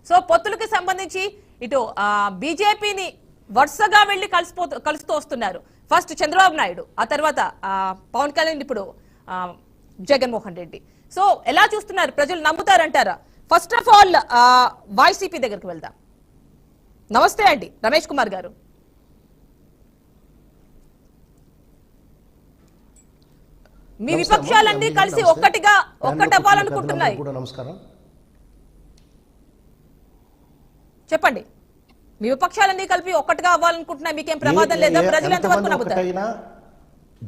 So పొత్తులకి సంబంధించి ఇటు బీజేపీని వరుసగా వెళ్లి కలుస్తూ వస్తున్నారు. ఫస్ట్ చంద్రబాబు నాయుడు, ఆ తర్వాత పవన్ కళ్యాణ్, ఇప్పుడు జగన్మోహన్ రెడ్డి. సో ఎలా చూస్తున్నారు? ప్రజలు నమ్ముతారంటారా? ఫస్ట్ ఆఫ్ ఆల్ వైసీపీ దగ్గరికి వెళ్దాం. నమస్తే అండి రమేష్ కుమార్ గారు. మీ విపక్షాలన్నీ కలిసి ఒక్కటవ్వాలనుకుంటున్నాయి. చెప్పండి, మీ విపక్షాలన్నీ కలిపి ఒక్కటిగా అవ్వాలనుకుంటున్నాయి, మీకేం ప్రమాదం లేదా? ప్రజలు ఎంతవరకు నమ్ముతారు?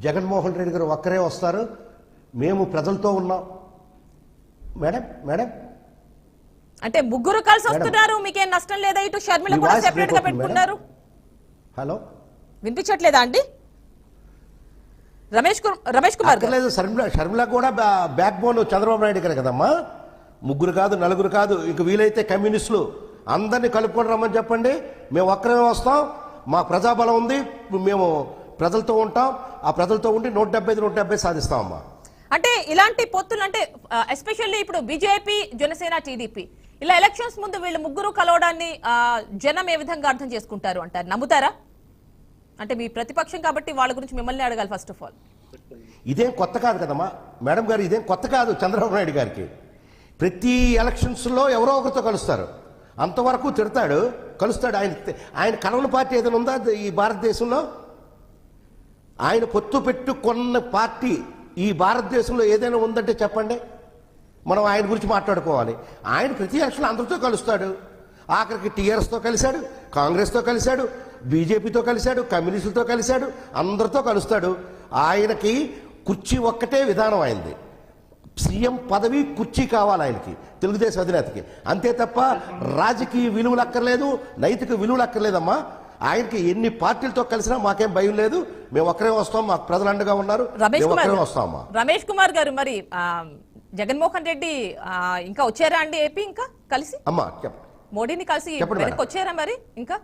జగన్మోహన్ రెడ్డి గారు ఒక్కరే వస్తారు, మేము ప్రజలతో ఉన్నాం మేడం. అంటే ముగ్గురు కలిసి వస్తున్నారు, మీకేం నష్టం లేదా? ఇటు షర్మిల కూడా సెపరేట్ గా పెట్టుకున్నారు. హలో, వినిపించట్లేదా అండి రమేష్ కుమార్ గారు? లేదు, షర్మిల కూడా బ్యాక్ బోన్ చంద్రబాబు నాయుడు గారు కదమ్మా. ముగ్గురు కాదు, నలుగురు కాదు, ఇంక వీలైతే కమ్యూనిస్టులు అందరినీ కలుపుకొని రమ్మని చెప్పండి. మేము ఒక్కరే వస్తాం, మా ప్రజాబలం ఉంది, మేము ప్రజలతో ఉంటాం, ఆ ప్రజలతో ఉండి 170 సాధిస్తామమ్మా. అంటే ఇలాంటి పొత్తులు, అంటే ఎస్పెషల్లీ ఇప్పుడు బీజేపీ, జనసేన, టీడీపీ ఇలా ఎలక్షన్స్ ముందు వీళ్ళు ముగ్గురు కలవడాన్ని జనం ఏ విధంగా అర్థం చేసుకుంటారు అంటారు? నమ్ముతారా? అంటే మీ ప్రతిపక్షం కాబట్టి వాళ్ళ గురించి మిమ్మల్ని అడగాలి. ఫస్ట్ ఆఫ్ ఆల్, ఇదేం కొత్త కాదు కదమ్మా మేడం గారు, ఇదేం కొత్త కాదు. చంద్రబాబు నాయుడు గారికి ప్రతి ఎలక్షన్స్లో ఎవరో ఒకరితో కలుస్తారు, అంతవరకు తిడతాడు, కలుస్తాడు. ఆయన కలవని పార్టీ ఏదైనా ఉందా ఈ భారతదేశంలో? ఆయన పొత్తు పెట్టుకున్న పార్టీ ఈ భారతదేశంలో ఏదైనా ఉందంటే చెప్పండి, మనం ఆయన గురించి మాట్లాడుకోవాలి. ఆయన ప్రతి ఎలక్షన్లో అందరితో కలుస్తాడు. ఆఖరికి టీఆర్ఎస్తో కలిశాడు, కాంగ్రెస్తో కలిశాడు, బీజేపీతో కలిశాడు, కమ్యూనిస్టులతో కలిశాడు, అందరితో కలుస్తాడు. ఆయనకి కుర్చీ ఒక్కటే విధానం అయింది. సీఎం పదవి, కుర్చీ కావాలి ఆయనకి, తెలుగుదేశం అధినేతకి. అంతే తప్ప రాజకీయ విలువలు అక్కర్లేదు, నైతిక విలువలు అక్కర్లేదమ్మా. ఆయనకి ఎన్ని పార్టీలతో కలిసినా మాకేం భయం లేదు, మేము ఒక్కరే వస్తాం, మాకు ప్రజలు అండగా ఉన్నారు, వస్తామమ్మా. రమేష్ కుమార్ గారు, మరి జగన్మోహన్ రెడ్డి ఇంకా వచ్చారా అండి ఏపీ? ఇంకా కలిసి అమ్మా మోడీని కలిసి వెనక్కి వచ్చారా మరి? ఇంకా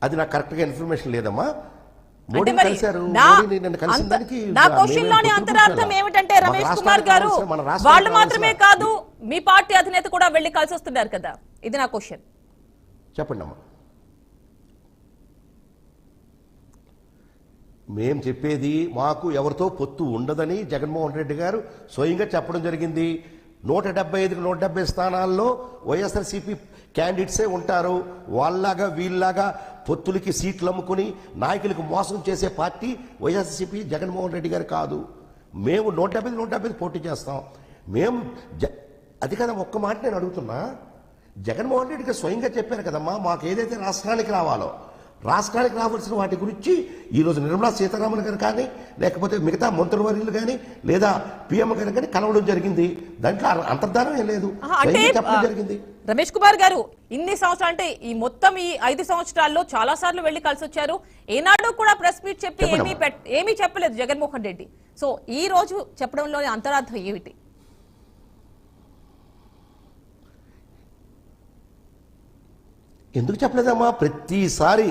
అది నాకు కరెక్ట్ గా ఇన్ఫర్మేషన్ లేదమ్మా. నా క్వశ్చన్ లోని అంతరార్థం ఏమిటంటే రమేష్ కుమార్ గారు, వాళ్ళు మాత్రమే కాదు మీ పార్టీ అధినేత కూడా వెళ్లి కలిసి వస్తున్నారు కదా, ఇది నా క్వశ్చన్. చెప్పండి అమ్మా. మేం చెప్పేది మాకు ఎవరితో పొత్తు ఉండదని జగన్మోహన్ రెడ్డి గారు స్వయంగా చెప్పడం జరిగింది. 175కి 170 స్థానాల్లో వైఎస్ఆర్సీపీ క్యాండిడేట్సే ఉంటారు. వాళ్ళలాగా వీళ్ళలాగా పొత్తులకి సీట్లు అమ్ముకుని నాయకులకు మోసం చేసే పార్టీ వైఎస్ఆర్సీపీ, జగన్మోహన్ రెడ్డి గారు కాదు. మేము 170 పోటీ చేస్తాం. మేము అది కదా ఒక్క మాట నేను అడుగుతున్నా. జగన్మోహన్ రెడ్డి గారు స్వయంగా చెప్పారు కదమ్మా, మాకు ఏదైతే రాష్ట్రానికి రావాలో, రాష్ట్రానికి రావాల్సిన వాటి గురించి ఈరోజు నిర్మలా సీతారామన్ గారు కానీ, లేకపోతే మిగతా మంత్రివర్యులు కానీ, లేదా పిఎం గారు కానీ కలవడం జరిగింది. దాంట్లో అంతర్ధానం ఏం లేదు, చెప్పడం జరిగింది. రమేష్ కుమార్ గారు, ఇన్ని సంవత్సరాలు, అంటే ఈ మొత్తం ఈ 5 సంవత్సరాల్లో చాలా సార్లు వెళ్లి కలిసి వచ్చారు. ఏనాడు కూడా ప్రెస్ మీట్ చెప్పి ఏమీ చెప్పలేదు జగన్మోహన్ రెడ్డి. సో ఈ రోజు చెప్పడంలోని అంతరార్థం ఏమిటి? ఎందుకు చెప్పలేదమ్మా? ప్రతిసారి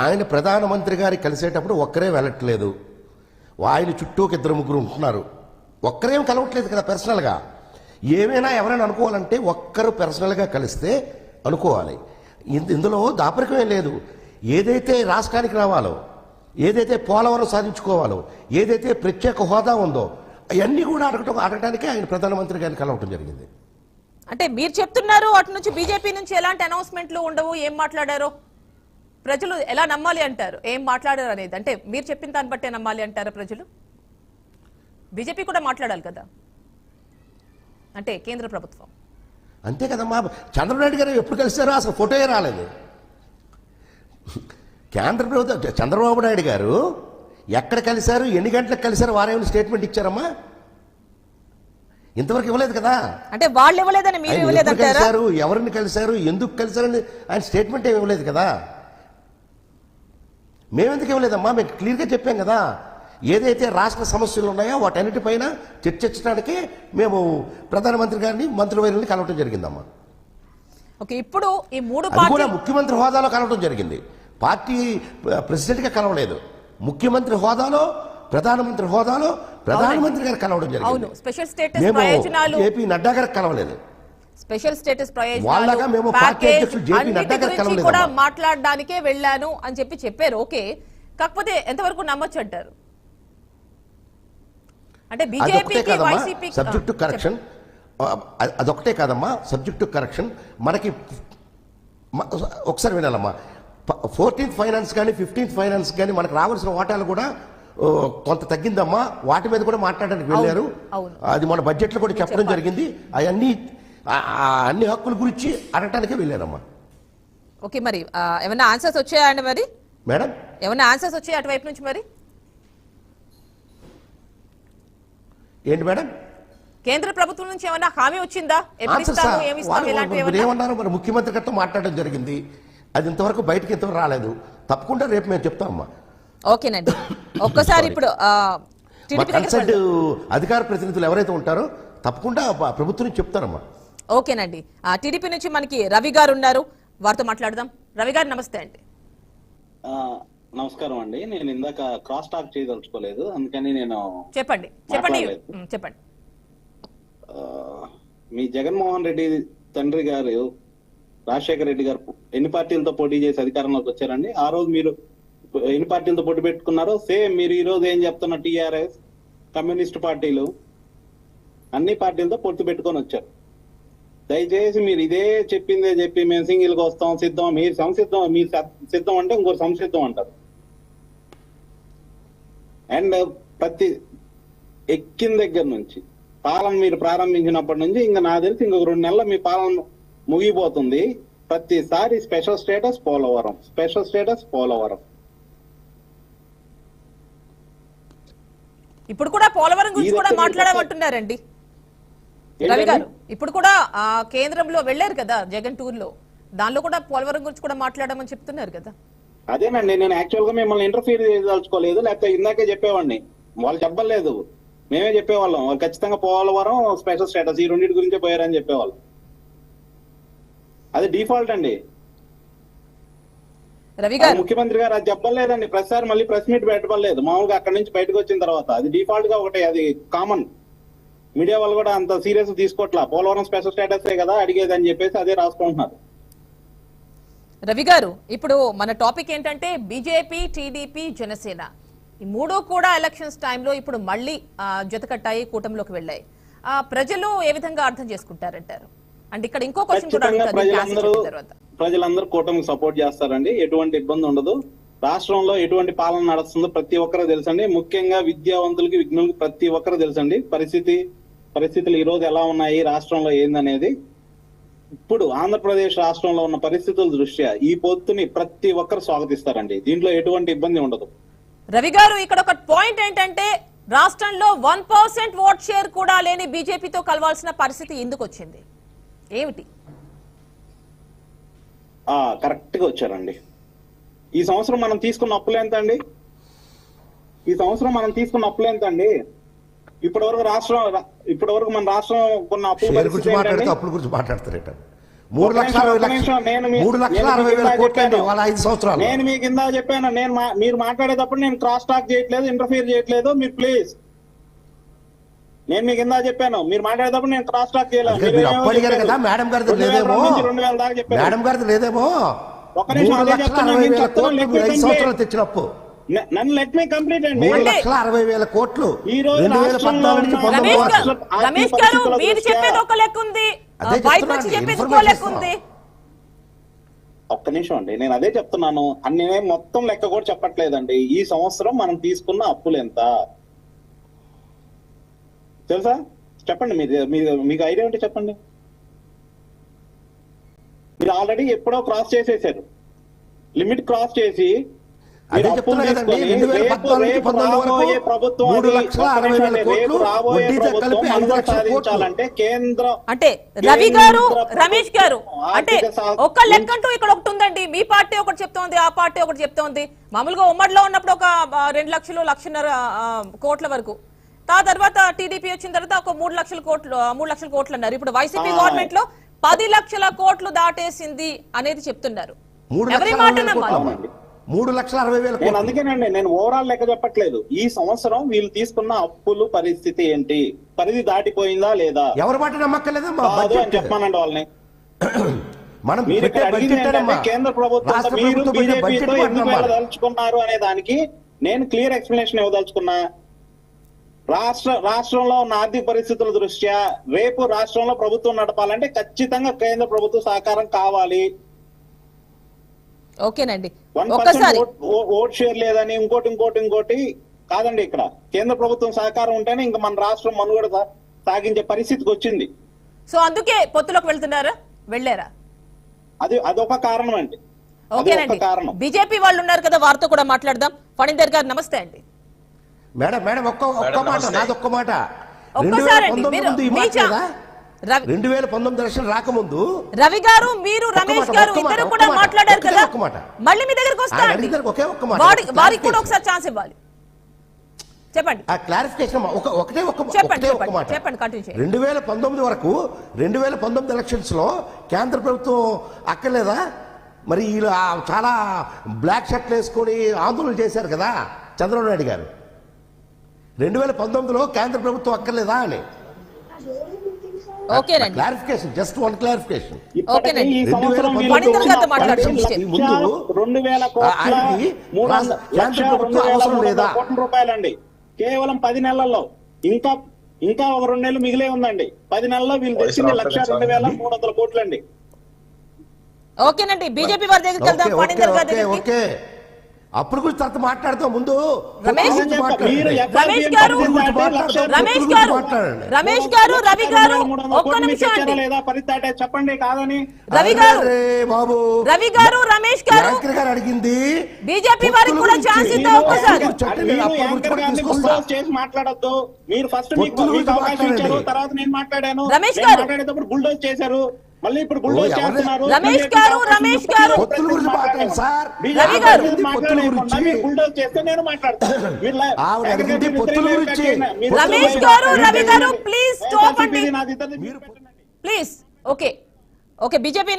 ఆయన ప్రధానమంత్రి గారి కలిసేటప్పుడు ఒక్కరే వెళ్ళట్లేదు, ఆయన చుట్టూ ఒక 2-3 ఉంటున్నారు. ఒక్కరేం కలవట్లేదు కదా పర్సనల్గా. ఏమైనా ఎవరైనా అనుకోవాలంటే ఒక్కరు పర్సనల్గా కలిస్తే అనుకోవాలి. ఇందులో దాపరికమే లేదు. ఏదైతే రాష్ట్రానికి రావాలో, ఏదైతే పోలవరం సాధించుకోవాలో, ఏదైతే ప్రత్యేక హోదా ఉందో అవన్నీ కూడా అడగటానికే ఆయన ప్రధానమంత్రి గారిని కలవటం జరిగింది. అంటే మీరు చెప్తున్నారు అటు నుంచి బీజేపీ నుంచి ఎలాంటి అనౌన్స్మెంట్లు ఉండవు, ఏం మాట్లాడారో ప్రజలు ఎలా నమ్మాలి అంటారు? ఏం మాట్లాడారు అనేది, అంటే మీరు చెప్పిన దాన్ని బట్టే నమ్మాలి అంటారా ప్రజలు? బీజేపీ కూడా మాట్లాడాలి కదా, అంటే కేంద్ర ప్రభుత్వం. అంతే కదమ్మా. చంద్రబాబు నాయుడు గారు ఎప్పుడు కలిసారో అసలు ఫోటోయే రాలేదు. కేంద్ర ప్రభుత్వం చంద్రబాబు నాయుడు గారు ఎక్కడ కలిశారు, ఎన్ని గంటలకు కలిశారు, వారేమైనా స్టేట్మెంట్ ఇచ్చారమ్మా? ఇంతవరకు ఇవ్వలేదు కదా. అంటే వాళ్ళు ఇవ్వలేదని మీరు కలిశారు, ఎవరిని కలిశారు, ఎందుకు కలిశారని ఆయన స్టేట్మెంట్ ఏమి ఇవ్వలేదు కదా. మేమెందుకు ఇవ్వలేదమ్మా? మేము క్లియర్గా చెప్పాం కదా. ఏదైతే రాష్ట్ర సమస్యలు ఉన్నాయో వాటన్నిటిపైన చర్చించడానికి మేము ప్రధానమంత్రి గారిని, మంత్రివర్యుల్ని కలవటం జరిగిందమ్మా. ఓకే, ఇప్పుడు ఈ 3 కూడా ముఖ్యమంత్రి హోదాలో కలవటం జరిగింది. పార్టీ ప్రెసిడెంట్గా కలవలేదు, ముఖ్యమంత్రి హోదాలో ప్రధానమంత్రి హోదాలో ప్రధానమంత్రి గారు కలవడం అవును జరిగింది. స్పెషల్ స్టేటస్ మేము ప్రయోజనాలు జేపీ నడ్డా గారికి కలవలేదు. స్పెషల్ స్టేటస్ వాళ్ళగా మేము పార్టీ అధ్యక్షులు జేపీ నడ్డా గారికి కలవలేదు కూడా మాట్లాడడానికే వెళ్ళాను అని చెప్పారు. ఓకే, కాకపోతే ఎంతవరకు నమ్మొచ్చు అంటారు? అంటే బీజేపీకి వైసీపీకి సబ్జెక్ట్ టు కరెక్షన్ అదొకటే కాదమ్మా. సబ్జెక్ట్ టు కరెక్షన్ మనకి ఒకసారి వినాలమ్మా. 14th ఫైనాన్స్ కానీ 15th ఫైనాన్స్ కానీ మనకు రావాల్సిన వాటాలు కూడా కొంత తగ్గిందమ్మా. వాటి మీద కూడా మాట్లాడడానికి వెళ్ళారు. అది మన బడ్జెట్ లో కూడా చెప్పడం జరిగింది. అవన్నీ అన్ని హక్కుల గురించి అడగటానికే వెళ్ళారమ్మా. ఓకే, మరి ఏమైనా ఆన్సర్స్ వచ్చాయండి? మరి మేడం ఏమైనా ఆన్సర్స్ వచ్చాయి అటువైపు నుంచి? మరి ఏంటి మేడం, కేంద్ర ప్రభుత్వం నుంచి ఏమైనా హామీ వచ్చిందా? ఏమన్నారు? మరి ముఖ్యమంత్రి గారితో మాట్లాడడం జరిగింది. అది ఇంతవరకు బయటకి ఇంతవరకు రాలేదు. తప్పకుండా రేపు మేము చెప్తామమ్మా. ఓకేనండి, ఒక్కసారి ఇప్పుడు కన్సల్ట్ అధికార ప్రతినిధులు ఎవరైతే ఉంటారో తప్పకుండా ప్రభుత్వం నుంచి చెప్తారమ్మా. ఓకేనండి, టీడీపీ నుంచి మనకి రవి గారు ఉన్నారు, వారితో మాట్లాడదాం. రవి గారు నమస్తే అండి. నమస్కారం అండి. నేను ఇందాక క్రాస్ టాక్ చేయదలుచుకోలేదు, అందుకని నేను చెప్పండి. మీ జగన్మోహన్ రెడ్డి తండ్రి గారు రాజశేఖర రెడ్డి గారు ఎన్ని పార్టీలతో పోటీ చేసి అధికారంలోకి వచ్చారండి? ఆ రోజు మీరు ఎన్ని పార్టీలతో పోటీ పెట్టుకున్నారో సేమ్ మీరు ఈ రోజు ఏం చెప్తున్న టీఆర్ఎస్, కమ్యూనిస్ట్ పార్టీలు అన్ని పార్టీలతో పొత్తు పెట్టుకొని వచ్చారు. దయచేసి మీరు ఇదే చెప్పిందే చెప్పి మేము సింగిల్ గా వస్తాం, సిద్ధం, మీరు సంసిద్ధం, మీరు సిద్ధం అంటే ఇంకోటి సంసిద్ధం అంటారు. అండ్ ప్రతి ఎక్కిన దగ్గర నుంచి పాలన మీరు ప్రారంభించినప్పటి నుంచి ఇంకా నాకు తెలిసి ఇంకొక 2 నెలలు మీ పాలన ముగిపోతుంది. ప్రతిసారి special status Polavaram, special status Polavaram. ఇప్పుడు కూడా పోలవరం గురించి కూడా మాట్లాడమంటున్నారండి రవి గారు. ఇప్పుడు కూడా కేంద్రంలో వెళ్ళారు కదా జగన్ టూర్ లో, దానిలో కూడా పోలవరం గురించి కూడా మాట్లాడమని చెప్తున్నారు కదా. అదేనండి, నేను యాక్చువల్ గా మిమ్మల్ని ఇంటర్ఫీర్ చేయదలుచుకోలేదు, లేకపోతే ఇందాకే చెప్పేవాడిని. వాళ్ళు చెప్పలేదు, మేమే చెప్పేవాళ్ళం. వాళ్ళు ఖచ్చితంగా పోలవరం, స్పెషల్ స్టేటస్ ఈ రెండింటి గురించే పోయారని చెప్పేవాళ్ళు. అది డిఫాల్ట్ అండి. రవి గారు ముఖ్యమంత్రి గారు అది చెప్పలేదండి. ప్రతిసారి మళ్ళీ ప్రెస్ మీట్ పెట్టలేదు. మామూలుగా అక్కడి నుంచి బయటకు వచ్చిన తర్వాత అది డిఫాల్ట్ గా ఒకటి, అది కామన్. మీడియా వాళ్ళు కూడా అంత సీరియస్ తీసుకోవట్లా. పోలవరం స్పెషల్ స్టేటస్ కదా అడిగేది అని చెప్పేసి అదే రాసుకుంటున్నారు. రవి గారు, ఇప్పుడు మన టాపిక్ ఏంటంటే బీజేపీ, టీడీపీ, జనసేన ఈ మూడు కూడా ఎలక్షన్స్ టైంలో ఇప్పుడు మళ్ళీ జతకట్టాయి, కూటమిలోకి వెళ్ళాయి. ప్రజలు ఏ విధంగా అర్థం చేసుకుంటారంటారు? అంటే ఇక్కడ ఇంకో క్వశ్చన్ కూడా ప్రజలందరూ కూటమికి సపోర్ట్ చేస్తారండి. ఎటువంటి ఇబ్బంది ఉండదు. రాష్ట్రంలో ఎటువంటి పాలన నడుస్తుందో ప్రతి ఒక్కరూ తెలుసండి. ముఖ్యంగా విద్యావంతులకి, విజ్ఞులకి ప్రతి ఒక్కరూ తెలుసండి పరిస్థితులు ఈ రోజు ఎలా ఉన్నాయి, రాష్ట్రంలో ఏందనేది. ఇప్పుడు ఆంధ్రప్రదేశ్ రాష్ట్రంలో ఉన్న పరిస్థితుల దృష్ట్యా ఈ పొత్తుని ప్రతి ఒక్కరు స్వాగతిస్తారండి. దీంట్లో ఎటువంటి ఇబ్బంది ఉండదు. రవి గారు, ఇక్కడ ఒక పాయింట్ ఏంటంటే రాష్ట్రంలో 1% ఓట్ షేర్ కూడా లేని బీజేపీతో కలవాల్సిన పరిస్థితి ఎందుకు వచ్చింది? ఏమిటి? కరెక్ట్ గా వచ్చారండి. ఈ సంవత్సరం మనం తీసుకున్న అప్పులు ఎంత అండి? ఇప్పటి వరకు మన రాష్ట్రం కొన్న అప్పుల గురించి మాట్లాడతారట. 3,60,000 కోట్లు వాళ్ళ 5 సంవత్సరాలు. నేను మీకు కింద చెప్పాను, మీరు మాట్లాడేటప్పుడు నేను క్రాస్ టాక్ చేయట్లేదు, ఇంటర్ఫియర్ చేయట్లేదు. మీరు ప్లీజ్, నేను మీకు కింద చెప్పాను, మీరు మాట్లాడేటప్పుడు నేను క్రాస్ టాక్ చేయలేదు. మేడం గారిది లేదేమో, మేడం గారిది లేదేమో. ఒక నిమిషం, అదే చెప్తున్నా, నేను చెప్తున్నా, తెచ్చినప్పు నన్ను లెట్ మీ కంప్లీట్ అండి. 3,60,000 కోట్లు ఈ రోజు రమేష్ గారు, మీరు చెప్పేది ఒక లెక్క ఉంది, బయట నుంచి చెప్పేది ఇంకో లెక్క ఉంది. ఒక్క నిమిషం అండి, నేను అదే చెప్తున్నాను. అన్ని మొత్తం లెక్క కూడా చెప్పట్లేదండి. ఈ సంవత్సరం మనం తీసుకున్న అప్పులు ఎంత తెలుసా? చెప్పండి, మీకు ఐడియా ఉంటే చెప్పండి. మీరు ఆల్రెడీ ఎప్పుడో క్రాస్ చేసేసారు, లిమిట్ క్రాస్ చేసి. అదే చెప్తున్నా కదండి, 2014-19 వరకు 3,60,000 సాధించాలంటే కేంద్రం అంటే రవి గారు, రమేష్ గారు, అంటే ఒక లెక్క అంటూ ఇక్కడ ఒకటి ఉందండి. మీ పార్టీ ఒకటి చెప్తోంది, ఆ పార్టీ ఒకటి చెప్తోంది. మామూలుగా ఉమ్మడిలో ఉన్నప్పుడు ఒక 2 లక్షలు, 1,50,000 కోట్ల వరకు. ఆ తర్వాత టీడీపీ వచ్చిన తర్వాత ఒక 3 లక్షల కోట్లు అన్నారు. ఇప్పుడు వైసీపీ గవర్నమెంట్ లో 10 లక్షల కోట్లు దాటేసింది అనేది చెప్తున్నారు. ఎవరి మాట నమ్మాలి? 3,60,000 నేను అందుకేనండి నేను ఓవరాల్ లెక్క చెప్పట్లేదు. ఈ సంవత్సరం వీళ్ళు తీసుకున్న అప్పులు పరిస్థితి ఏంటి, పరిధి దాటిపోయిందా లేదా, ఎవరి మాట నమ్మక్కలేదమ్మా కాదు అని చెప్పానండి వాళ్ళని. మనం మీరు ఇక్కడ పెట్టే అడిగింది బడ్జెట్ ఏంటంటే అమ్మా. కేంద్ర ప్రభుత్వం రాష్ట్ర మీరు ప్రభుత్వం పెట్టే బీజేపీతో బడ్జెట్ ఎందుకు మాట వెళ్ళదలుచుకున్నారు అనే దానికి నేను క్లియర్ ఎక్స్ప్లెనేషన్ ఇవ్వదలుచుకున్నా. రాష్ట్రంలో ఉన్న ఆర్థిక పరిస్థితుల దృష్ట్యా రేపు రాష్ట్రంలో ప్రభుత్వం నడపాలంటే ఖచ్చితంగా కేంద్ర ప్రభుత్వ సహకారం కావాలి. ఓకేనండి 1% ఒక్కసారి ఓట్ షేర్ లేదని ఇంకోటి కాదండి. ఇక్కడ కేంద్ర ప్రభుత్వం సహకారం ఉంటేనే ఇంకా మన రాష్ట్రం మనుగడ సాగించే పరిస్థితికి వచ్చింది. సో అందుకే పొత్తులోకి వెళ్తున్నారా, వెళ్ళారా? అదొక కారణం అండి. ఓకేనండి, కారణం. బీజేపీ వాళ్ళు ఉన్నారు కదా, వారితో కూడా మాట్లాడదాం. ఫణీందర్ గారు నమస్తే అండి. మేడం ఒక్క మాట, నాదొక్క మాట. ఒక్కసారి అండి, 2019 ఎలక్షన్ రాకముందు రవి గారు, మీరు, రమేష్ గారు ఇద్దరు కూడా మాట్లాడారు కదా, ఒక్క మాట. మళ్ళీ మీ దగ్గరకు వస్తా అండి. ఒకే ఒక్క మాట. వారికి కూడా ఒకసారి ఛాన్స్ ఇవ్వాలి. చెప్పండి. ఆ క్లారిఫికేషన్ ఒకటే ఒక్క మాట. చెప్పండి, కంటిన్యూ చేయండి. 2019 వరకు 2019 ఎలక్షన్స్ లో కేంద్ర ప్రభుత్వం అక్కర్లేదా? మరి వీళ్ళు చాలా బ్లాక్ షర్ట్లు వేసుకొని ఆందోళన చేశారు కదా చంద్రబాబు నాయుడు గారు. 2019లో కేంద్ర ప్రభుత్వం అక్కర్లేదా అని. ఓకేనండి, క్లారిఫికేషన్, జస్ట్ వన్ క్లారిఫికేషన్. ఓకేనండి, ఈ సంవత్సరం ఫణీందర్ గారితో మాట్లాడండి. ముందు 2,000 కోట్ల కేంద్ర ప్రభుత్వం అవసరం లేదా? కోట్ల రూపాయలండి కేవలం 10 నెలల్లో. ఇంకా ఒక 2 నెలలు మిగిలే ఉందండి. 10 నెలల్లో వీళ్ళు తెచ్చింది 1,02,300 కోట్లండి. ఓకేనండి, బీజేపీ వారి దగ్గరికి వెళ్దాం. ఫణీందర్ గారి దగ్గరికి. ఓకే, అప్పుడు గురించి తర్వాత మాట్లాడతాం. ముందు రమేష్ మీరు రమేష్ గారు, రవి గారు ఒక్క నిమిషం అండి. లేదా పరిస్థితి చెప్పండి కాదని. రవి గారు, బాబు, రవి గారు, రమేష్ గారు అడిగింది బీజేపీ వారికి కూడా ఛాన్స్ ఇద్దాం ఒక్కసారి. చేసి మాట్లాడొద్దు. మీరు ఫస్ట్ మీకు అవకాశం ఇచ్చారు, తర్వాత నేను మాట్లాడాను. రమేష్ గారు మాట్లాడేటప్పుడు బుల్డోజ్ చేశారు, మళ్ళీ ఇప్పుడు బుల్డోజ్ చేస్తున్నారు. రమేష్ గారు, రమేష్ గారు, రవి గారు బుల్డోజ్ చేస్తే నేను మాట్లాడతాను. రమేష్ గారు, రవి గారు ప్లీజ్ స్టాప్ అండి, ప్లీజ్. Okay BJP